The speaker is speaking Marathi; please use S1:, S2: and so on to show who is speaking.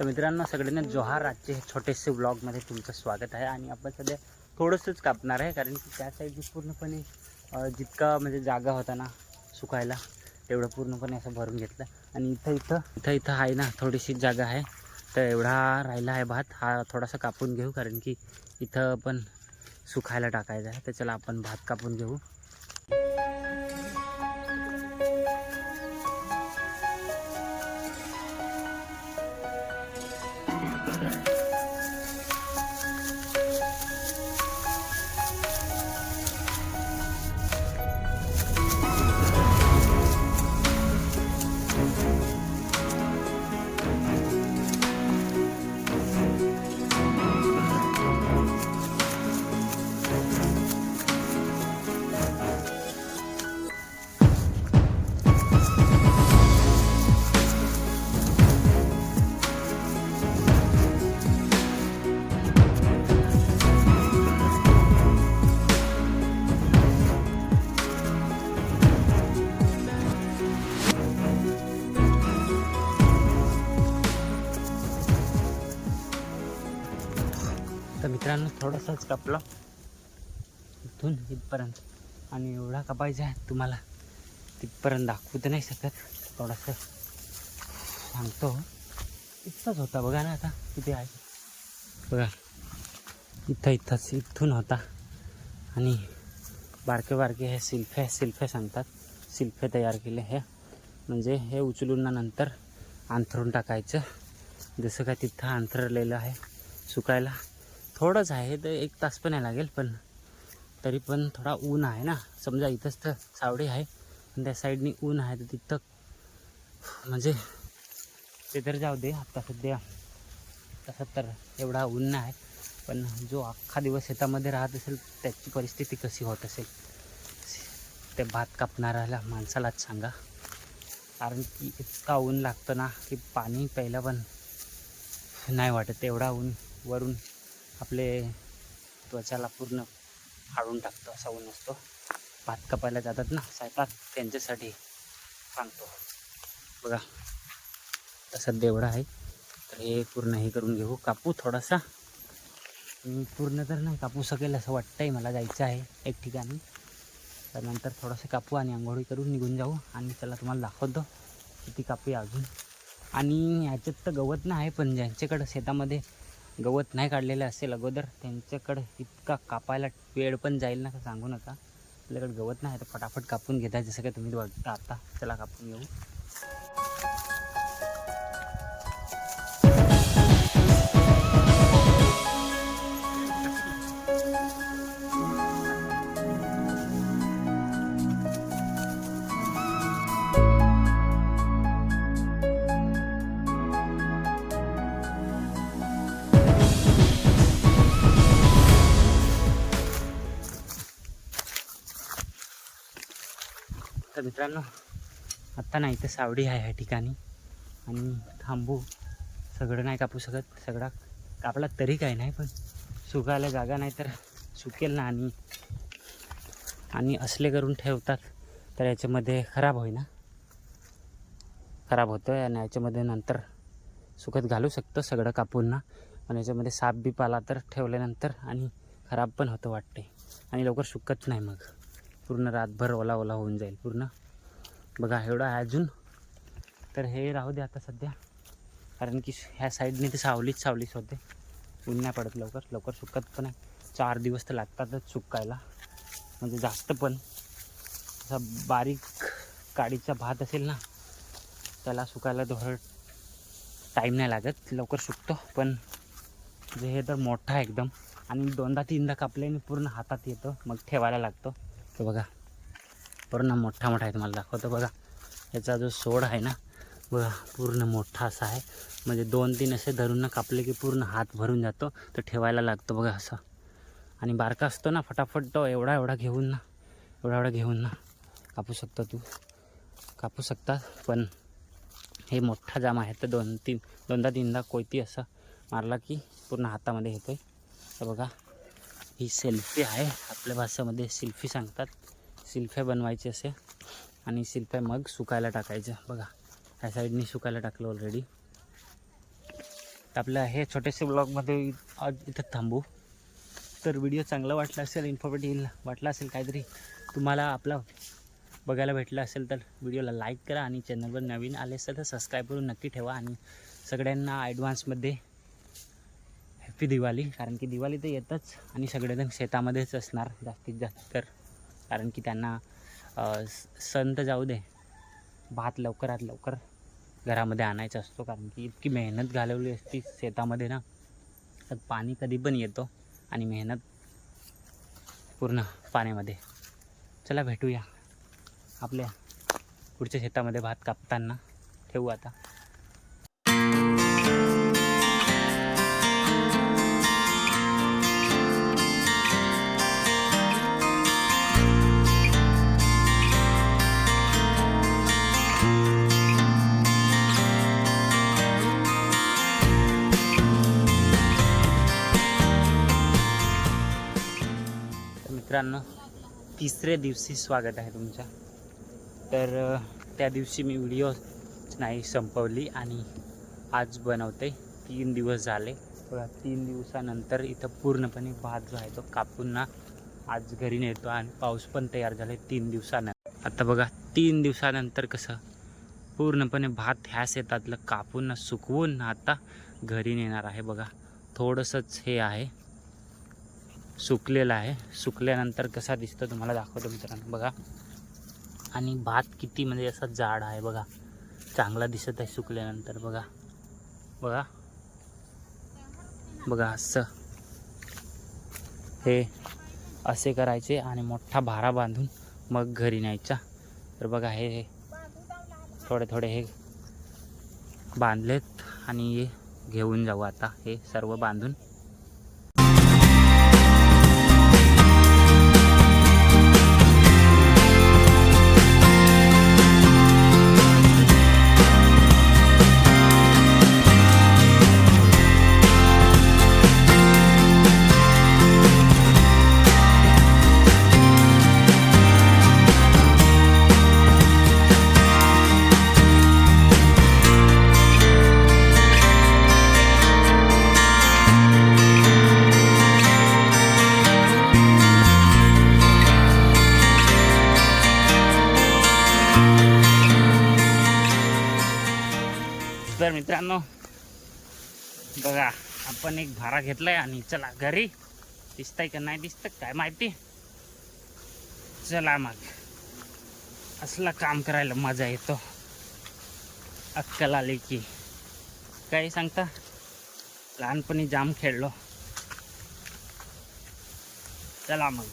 S1: तर मित्रांनो सगळ्यांना जोहार. आजचे हे छोटेसे व्लॉगमध्ये तुमचं स्वागत आहे. आणि आपण सध्या थोडंसंच कापणार आहे, कारण की त्या साईडनी पूर्णपणे जितका म्हणजे जागा होता ना सुकायला तेवढं पूर्णपणे असं भरून घेतलं. आणि इथं आहे ना थोडीशी जागा आहे, तर एवढा राहिला आहे भात. हा थोडासा कापून घेऊ, कारण की इथं पण सुकायला टाकायचं आहे. तर चला आपण भात कापून घेऊ. तर मित्रांनो थोडंसंच कापलं इथून इथपर्यंत, आणि एवढा कापायचा आहे तुम्हाला तिथपर्यंत दाखवू तर नाही शकत. थोडंसं सांगतो, इथंच होता बघा ना. आता किती आहे बघा, इथंच इथून होता. आणि बारके बारके हे सिल्फे सांगतात, सिल्फे तयार केले. हे म्हणजे हे उचलून नंतर अंथरून टाकायचं. जसं काय तिथं अंथरलेलं आहे सुकायला. थोडंच आहे तर 1 तास पण नाही लागेल, पण तरी पण थोडा ऊन आहे ना. समजा इथंच तर सावडी आहे, पण त्या साईडनी ऊन आहे, तर तिथं म्हणजे ते तर जाऊ दे. आता सध्या तसं तर एवढा ऊन नाही आहे, पण जो अख्खा दिवस शेतामध्ये राहत असेल त्याची परिस्थिती कशी होत असेल ते भात कापणाऱ्याला माणसालाच सांगा. कारण की इतका ऊन लागतं ना की पाणी प्यायला पण नाही वाटत. एवढा ऊन वरून आपले त्वचाला पूर्ण फाडून टाकतो, असा ऊन असतो. भात कापायला जातात ना सायपात, त्यांच्यासाठी सांगतो बघा. तसं देवढा आहे, तर हे पूर्ण हे करून घेऊ, कापू थोडासा. पूर्ण तर नाही कापू शकेल असं वाटतंय मला. जायचं आहे एक ठिकाणी, त्यानंतर थोडंसं कापू आणि आंघोळी करून निघून जाऊ. आणि त्याला तुम्हाला दाखवतो किती कापूया अजून. आणि ह्याच्यात तर गवत नाही आहे, पण ज्यांच्याकडं शेतामध्ये गवत नाही काढलेलं असेल अगोदर, त्यांच्याकडं इतका कापायला वेळ पण जाईल ना, सांगू नका. आपल्याकडे गवत नाही तर फटाफट कापून घेता, जसं काय तुम्ही बघता आता. चला कापून घेऊ. तर मित्रांनो आत्ता नाही तर सावडी आहे ह्या ठिकाणी, आणि थांबू. सगळं नाही कापू शकत, सगळा कापला तरी काही नाही, पण सुकायला जागा नाही तर सुकेल ना. आणि असले करून ठेवतात तर याच्यामध्ये खराब होतं. आणि याच्यामध्ये नंतर सुकत घालू शकतो सगळं कापून ना. पण याच्यामध्ये साप बीप आला तर ठेवल्यानंतर आणि खराब पण होतं वाटते, आणि लवकर सुकत नाही. मग पूर्ण रातभर ओला होऊन जाईल पूर्ण. बघा एवढं आहे अजून, तर हे राहू दे आता सध्या, कारण की ह्या साईडने ते सावलीच होते. ऊन नाही पडत लवकर सुकत पण आहे. 4 दिवस तर लागतातच सुकायला, म्हणजे जास्त पण. असा बारीक काडीचा भात असेल ना, त्याला सुकायला थोडं टाईम नाही लागत, लवकर सुकतो. पण जे हे तर मोठा आहे एकदम, आणि 2दा-3दा कापल्याने पूर्ण हातात येतं, मग ठेवायला लागतो. तर बघा पूर्ण मोठा आहे, तुम्हाला दाखवतो बघा. याचा जो सोड आहे ना बघा, पूर्ण मोठा असा आहे. म्हणजे 2-3 असे धरून कापले की पूर्ण हात भरून जातो, तर ठेवायला लागतो बघा असं. आणि बारका असतो ना, फटाफट तो एवढा घेऊन ना कापू कापू शकतात. पण हे मोठा जाम आहे, तर 2दा-3दा कोयती असं मारला की पूर्ण हातामध्ये येतोय. तर बघा ही सेल्फी आहे, आपल्या भाषेमध्ये सिल्फी सांगतात. सिल्फे बनवायचे असे, आणि सिल्फे मग सुकायला टाकायचं. बघा ह्या साईडनी सुकायला टाकलं ऑलरेडी. तर आपलं हे छोटेसे ब्लॉगमध्ये आज इथं थांबू. तर व्हिडिओ चांगला वाटला असेल, इन्फॉर्मेटिव्ह वाटला असेल, काहीतरी तुम्हाला आपला बघायला भेटलं असेल तर व्हिडिओला लाईक करा आणि चॅनलवर नवीन आले असेल तर सबस्क्राईब करून नक्की ठेवा. आणि सगळ्यांना ॲडव्हान्समध्ये हॅपी दिवाळी. कारण की दिवाळी तर येतच आणि सगळेजण शेतामध्येच असणार जास्तीत जास्त तर. कारण की त्यांना सण तर जाऊ दे, भात लवकरात लवकर घरामध्ये आणायचा असतो. कारण की इतकी मेहनत घालवली असती शेतामध्ये ना, तर पाणी कधी पण येतो आणि मेहनत पूर्ण पाण्यामध्ये. चला भेटूया आपल्या पुढच्या शेतामध्ये भात कापताना. ठेवू आता. मित्रांनो, तिसऱ्या दिवशी स्वागत आहे तुमच्या. तर त्या दिवशी मी व्हिडिओ नाही संपवली आणि आज बनवते. 3 दिवस झाले बघा. 3 दिवसानंतर इथं पूर्णपणे भात जो आहे तो कापून ना आज घरी नेतो आणि पाऊस पण तयार झाले 3 दिवसानंतर. आता बघा 3 दिवसानंतर कसं पूर्णपणे भात ह्या शेतातलं कापून ना सुकवून आता घरी नेणार आहे. बघा थोडंसंच हे आहे, सुकलेला आहे. सुकल्यानंतर कसा दिसतो तुम्हाला दाखवतो मित्रांनो. बघा आणि भात किती म्हणजे असा जाड आहे बघा, चांगला दिसत आहे सुकल्यानंतर. बघा बघा बघा असं हे असे करायचे आणि मोठा भारा बांधून मग घरी न्यायचा. तर बघा हे थोडे थोडे हे बांधलेत आणि हे घेऊन जाऊ आता हे सर्व बांधून. तर मित्रांनो बघा आपण एक भारा घेतलाय आणि चला घरी. दिसतंय का नाही दिसतं काय माहिती. चला मग, असला काम करायला मजा येतो. अक्कल आली की काय सांगता. लहानपणी जाम खेळलो. चला मग.